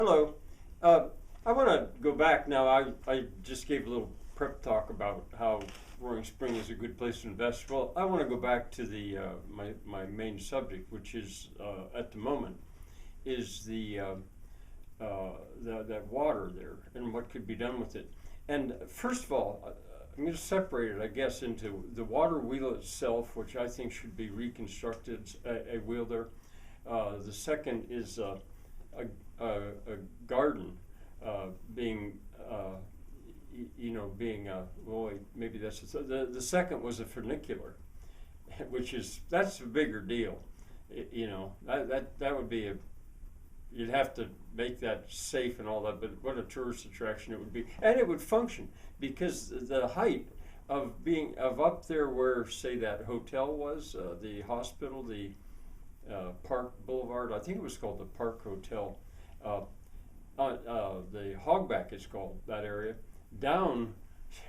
Hello. I want to go back now. I just gave a little prep talk about how Roaring Spring is a good place to invest. Well, I want to go back to my main subject, which is at the moment is that water there and what could be done with it. And first of all, I'm going to separate it, I guess, into the water wheel itself, which I think should be reconstructed, a wheel there. The second is a, a garden being, being, well, wait, maybe that's the second was a funicular, which that's a bigger deal. That would be you'd have to make that safe and all that, but what a tourist attraction it would be, and it would function because the height of up there where, say, that hotel was, the hospital, the Park Boulevard. I think it was called the Park Hotel. Uh, the Hogback is called that area. Down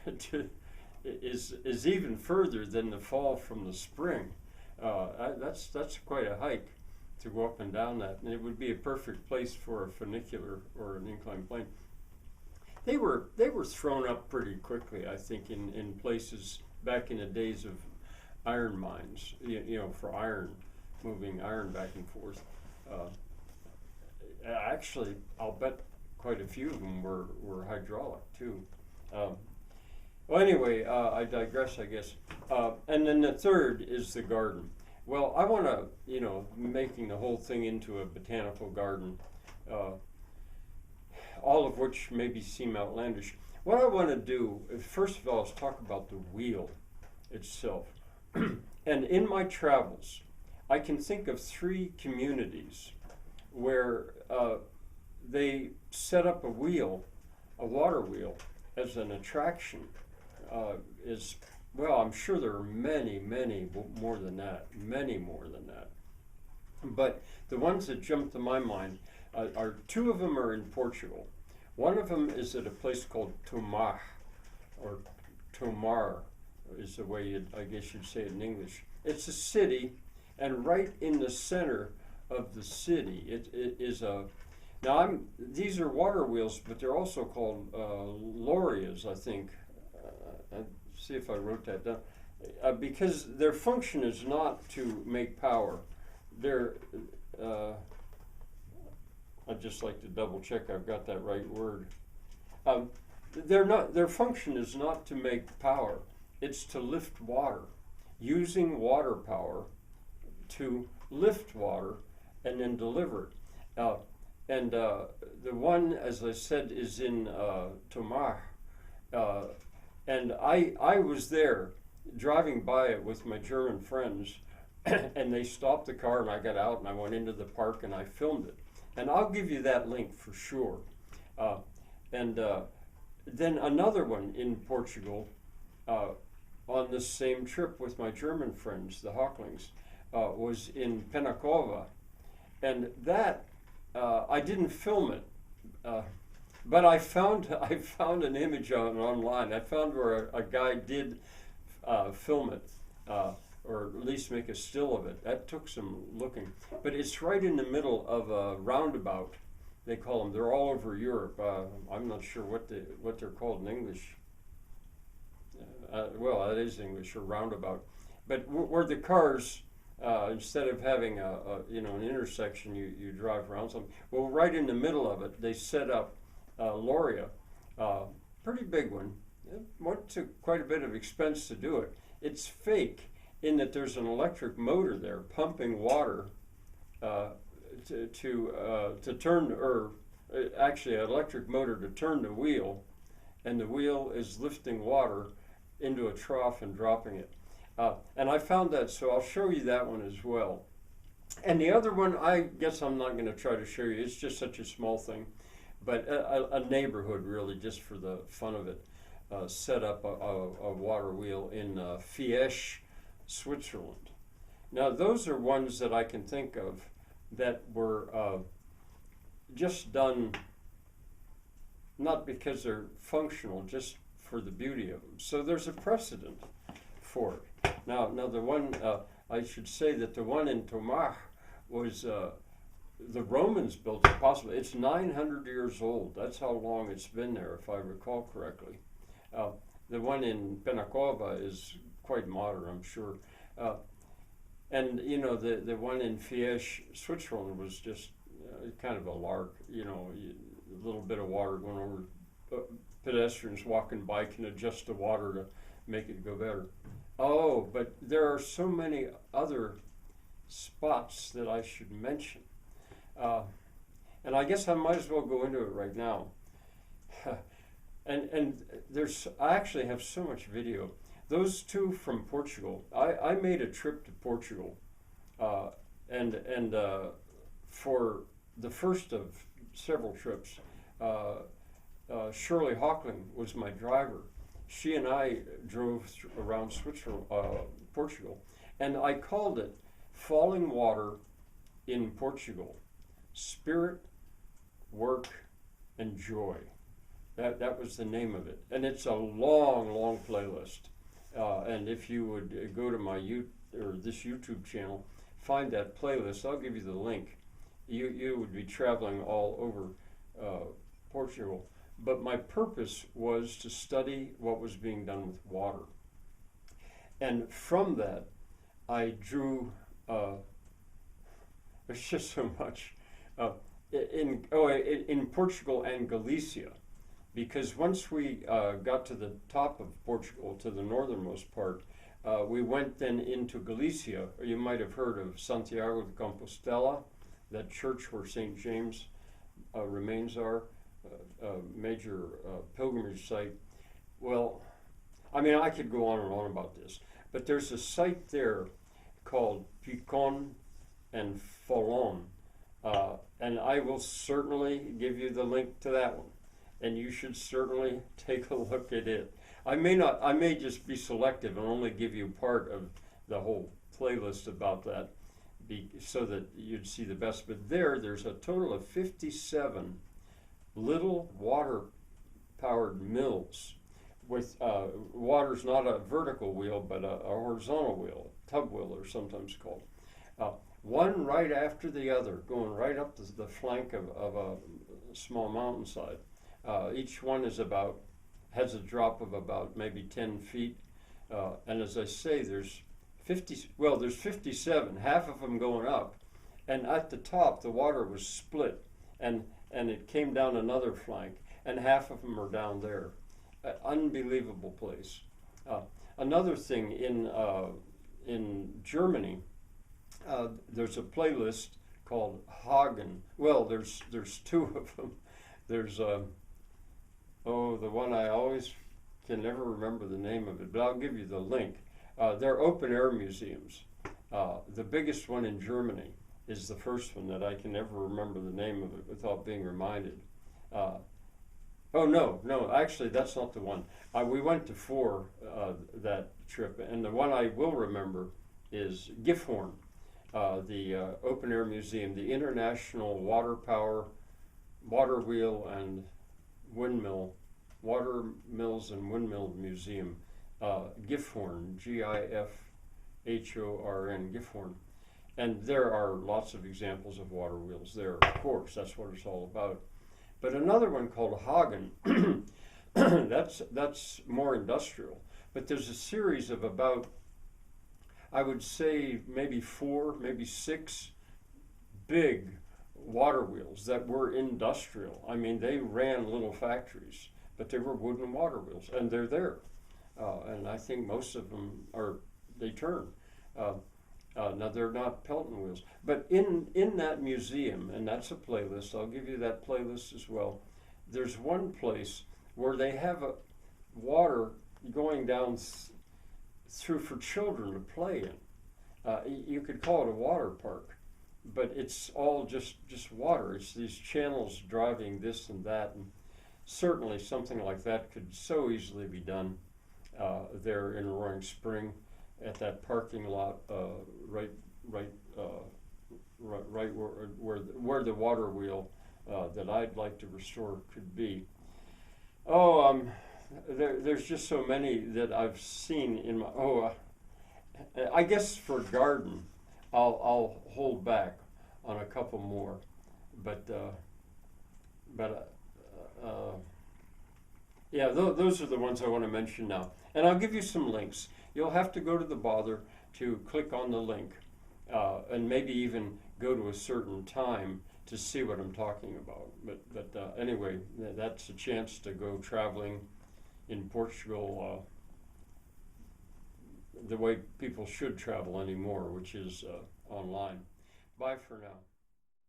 to is even further than the fall from the spring. That's quite a hike to go up and down that, and it would be a perfect place for a funicular or an inclined plane. They were thrown up pretty quickly, I think, in places back in the days of iron mines. For iron, moving iron back and forth. Actually, I'll bet quite a few of them were hydraulic too. Um, well, anyway, I digress, I guess. And then the third is the garden. Well, I want to, making the whole thing into a botanical garden, all of which maybe seem outlandish. What I want to do, first of all, is talk about the wheel itself. And in my travels, I can think of three communities where they set up a wheel, a water wheel, as an attraction. I'm sure there are many, many more than that, many more than that. But the ones that jump to my mind are two of them are in Portugal. One of them is at a place called Tomar, or Tomar is the way I guess you'd say it in English. It's a city, and right in the center of the city, it is a. Now these are water wheels, but they're also called lorias, I think. See if I wrote that down. Because their function is not to make power. I'd just like to double check I've got that right word. They're not. Their function is not to make power. It's to lift water, using water power to lift water and then deliver it. The one, as I said, is in Tomar. And I was there driving by it with my German friends, and they stopped the car, and I got out and I went into the park and I filmed it. And I'll give you that link for sure. Then another one in Portugal on this same trip with my German friends, the Hawklings, was in Penacova. And that, I didn't film it. But I found an image online. I found where a guy did film it, or at least make a still of it. That took some looking. But it's right in the middle of a roundabout. They call them. They're all over Europe. I'm not sure what they're called in English. Well, that is English, or roundabout. But where the cars, instead of having an intersection, you drive around something. Well, right in the middle of it, they set up Loria, pretty big one. It went to quite a bit of expense to do it. It's fake in that there's an electric motor there pumping water to turn, or actually an electric motor to turn the wheel, and the wheel is lifting water into a trough and dropping it. And I found that, so I'll show you that one as well. And the other one, I guess I'm not going to try to show you. It's just such a small thing. But a neighborhood, really, just for the fun of it, set up a water wheel in Fieschi, Switzerland. Now, those are ones that I can think of that were just done not because they're functional, just for the beauty of them. So there's a precedent for it. Now the one, I should say that the one in Tomar was the Romans built it possibly. It's 900 years old. That's how long it's been there, if I recall correctly. The one in Penacova is quite modern, I'm sure. And you know, the one in Fieschi, Switzerland, was just kind of a lark. You know, a little bit of water going over. Pedestrians walking by can adjust the water to make it go better. Oh, but there are so many other spots that I should mention. And I guess I might as well go into it right now. and I actually have so much video. Those two from Portugal, I made a trip to Portugal, and for the first of several trips, Shirley Hawkling was my driver. She and I drove around Switzerland, Portugal, and I called it Falling Water in Portugal, Spirit, Work, and Joy. That was the name of it, and it's a long playlist. And if you would go to my this YouTube channel, find that playlist. I'll give you the link. You would be traveling all over Portugal. But my purpose was to study what was being done with water. And from that, I drew, there's just so much, in Portugal and Galicia. Because once we got to the top of Portugal, to the northernmost part, we went then into Galicia. You might have heard of Santiago de Compostela, that church where St. James' remains are, a major pilgrimage site. Well, I mean, I could go on and on about this, but there's a site there called Picon and Folon, and I will certainly give you the link to that one. And you should certainly take a look at it. I may just be selective and only give you part of the whole playlist about that, so that you'd see the best. But there's a total of 57 little water-powered mills with water's not a vertical wheel, but a horizontal wheel, tub wheel, or sometimes called. One right after the other, going right up the flank of a small mountainside. Each one has a drop of about maybe 10 feet. And as I say, there's 57, half of them going up. And at the top, the water was split, and it came down another flank, and half of them are down there. Unbelievable place. Another thing, in Germany, there's a playlist called Hagen. Well, there's two of them. There's the one I always can never remember the name of it, but I'll give you the link. They're open air museums. The biggest one in Germany is the first one that I can never remember the name of it without being reminded. No, actually that's not the one. We went to 4 that trip, and the one I will remember is Gifhorn, the open air museum, the International Water Wheel and Windmill, Water Mills and Windmill Museum, Gifhorn, Gifhorn, Gifhorn. And there are lots of examples of water wheels there, of course, that's what it's all about. But another one called Hagen, that's more industrial. But there's a series of about, I would say, maybe 4, maybe 6 big water wheels that were industrial. I mean, they ran little factories, but they were wooden water wheels, and they're there. And I think most of them they turn. Now, they're not Pelton wheels. But in that museum, and that's a playlist, I'll give you that playlist as well, there's one place where they have a water going down through for children to play in. You could call it a water park, but it's all just water. It's these channels driving this and that, and certainly something like that could so easily be done there in Roaring Spring at that parking lot, right where the water wheel that I'd like to restore could be. There's just so many that I've seen in my. I guess for garden, I'll hold back on a couple more. but yeah, those are the ones I want to mention now. And I'll give you some links. You'll have to go to the bother to click on the link, and maybe even go to a certain time to see what I'm talking about. But anyway, that's a chance to go traveling in Portugal the way people should travel anymore, which is online. Bye for now.